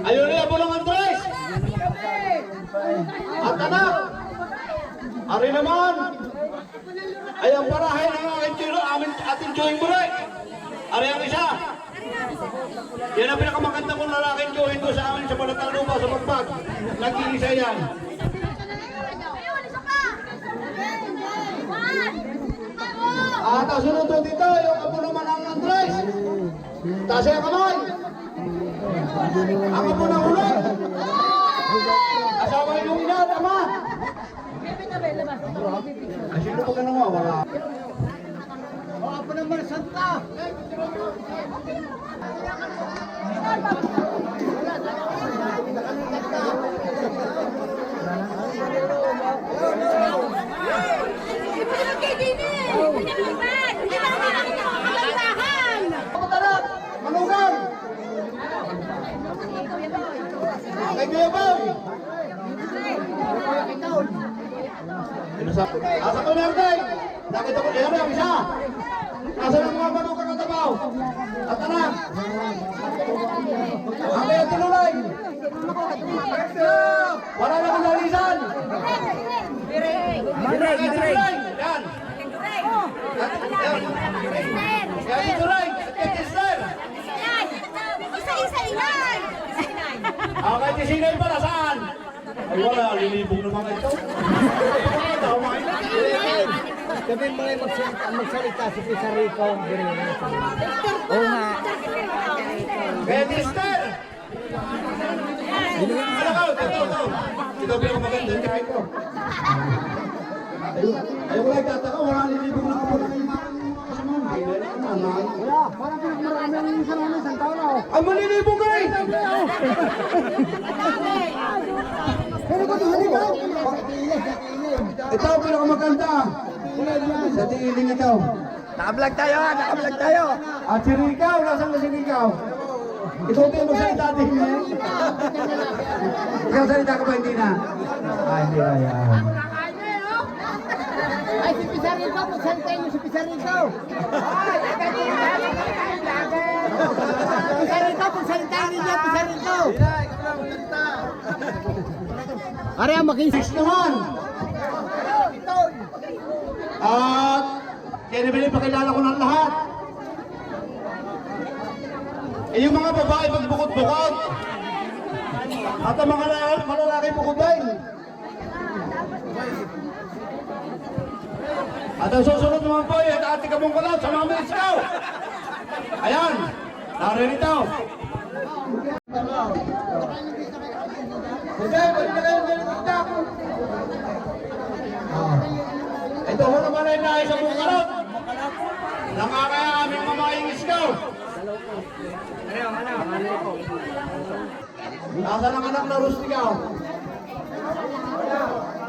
Ayun niya po ng Andres! At anak! Ari naman! Ay ang parahay ng ating Joy Mure! Ari ang isa! Yan ang pinakamaganda kong lalaking Joy ko sa amin sa Palatang Lupa sa Magpag. Nag-iisa yan. At ang sunod dito, yung apo naman ang Andres! Taas ang kamay! Ako po nang ulo! Kasama yung ina, tama! Kasi ito pa ka nang wala. O, ako naman, Santa! Manugang! Kay Kuya Boy! Asa ko na Arday! Nakita ko yan ang isa! Asa ng mga manugang ang tabaw? At anak! Ang kaya tinulay! Wala na kong nalisan! Direk! Yan! Kaya tinulay! At Esther! Isa-isa ilan! Kahit isinay pala saan? Ay wala, lilibog naman ito. Kami mga magsalita si Pizarrico. Oo nga. Kaya Esther! Ano ka? Ito. Ito pinakamaganda, kahit ko. Ayaw ko lang tataka, wala nilibog na kapag kayo kasama. Wala, parang marami ang isang ano, isang taon na. Ay, malilibog ka eh! Pero ko halika. Ito ang pinakamaganda. Sa tiiling ito. Nakablog tayo, nakablog tayo. At si Ricaw, nasan na si Ricaw? Ikaw din magsalita din eh. Ikaw salita ka ba hindi na? Hindi na yan. Ay, si Pizarrito, magsalita niyo si Pizarrito. Pizarrito, magsalita niyo Pizarrito. Ari ang Next naman. At kinibili pakilala ko ng lahat. Yung mga babae magbukod-bukod. At ang mga malalaki bukod din. At ang susunod naman po ay Ate Kamong Kulat sa mga Mexico. Ayan, naririto. Sige, balik na kayo ng TikTok. Ito ho naman ay nais sa buong kalot. Nakakaya aming mamaing iskaw. Nasa ng anak na Rustigaw.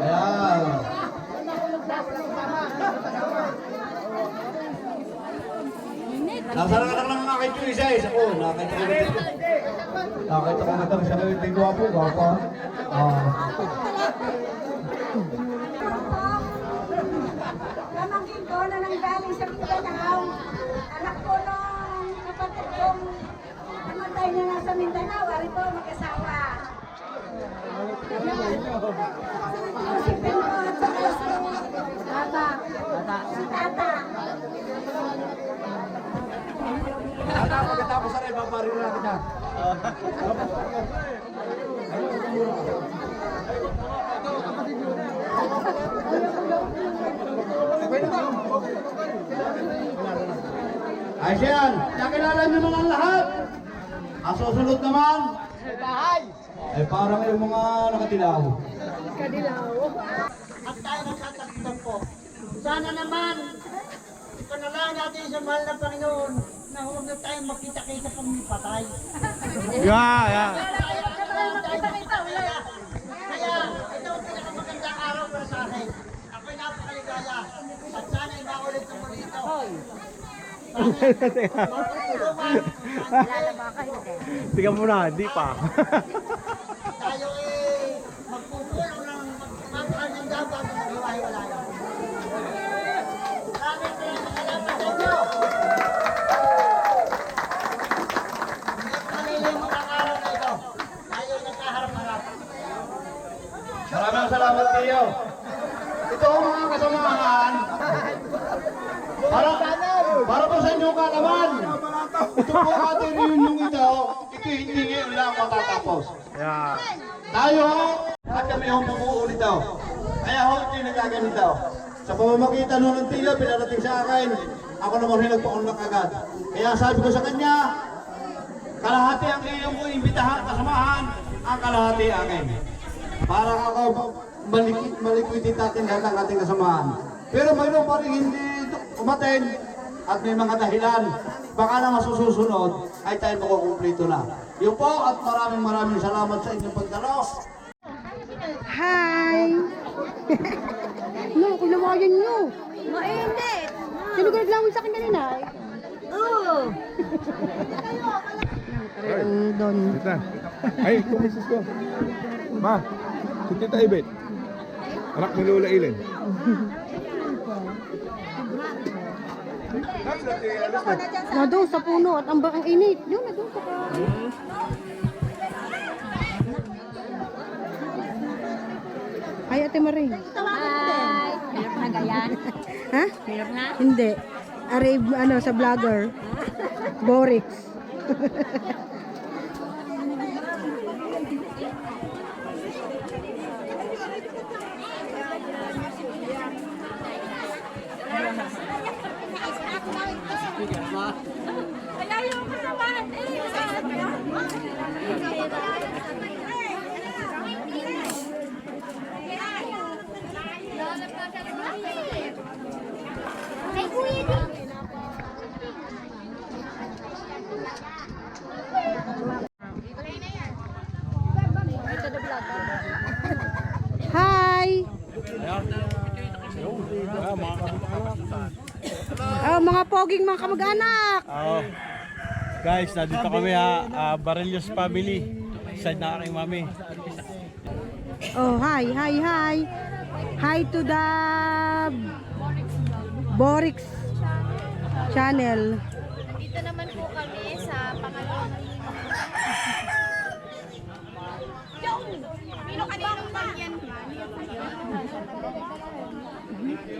Ayan. Nasa ng anak ng aking Tuisay. Ako, nakita ko na ito siya ng tinggo po. Pamangkin ko na nanggaling sa Mindanao. Anak ko nung kapatid kong namatay na nasa Mindanao. Ari po, mag-asawa. Si Pino at saka si Tata. Si Tata. Pagkatapos sa rin, paparin na kita. Ay siyan, nakilala nyo naman lahat. Ang susunod naman, ay parang yung mga nakatilaw. At tayo nagtatakpan po. Sana naman, ipanalangin natin sa mahal na Panginoon na huwag na tayong makita-kita pang patay. Yeah. Kaya, ito ang pinakamagandang araw para sa akin. Ako'y napakaligaya. At sana'y maulit ng muli ito. Tingnan mo na, hindi pa. Tayo magpupulong ng magmamahal ng dapat ng hiwa-hiwalay. Maraming salamat sa inyo. Malilimot ang araw na ito. Tayo nagkaharap-harap. Maraming salamat kayo. Ito ang mga kasamahan. Para po sa inyo kalaman. Ito po ating reunion ito. Ito hindi ngayon lang matatapos. Yeah. Tayo at kami ang bumuo nito. Kaya ho ito yung nagaganito. Sa pamamagitan nun ng tila, pinarating sa akin, ako naman rin nagpaunlak agad. Kaya sabi ko sa kanya, kalahati ang iyong ko imbitahan, kasamahan, ang kalahati akin. Para ako malikwitin natin lahat ang ating kasamahan. Pero mayroon pa rin hindi umaten at may mga dahilan. Baka na masusunod ay tayo makukumplito na. Yun po at maraming salamat sa inyong pagdalo. Hi! No, kinawayan nyo. Hindi. Sino ka naglamon sa akin kanina? Oo. Ang don. Tita. Ay, ito misis ko. Ma, si Tita Ibet. Anak ni Lola Ilen. Na doon sa puno at ang bakang init. Yun, na doon sa ka. Ay, Ate Maring. Hi! Hirap na gayan? Ha? Hirap na? Hindi. Aray, sa vlogger. Borix. Ayaw mo naman! Oh, mga poging mga kamag-anak. Oh. Guys, nandito kami Barillos family. Side na aking mami. Oh, hi. Hi to the Borix channel. Dito naman po kami sa pangalawang Pino kanino pa yan?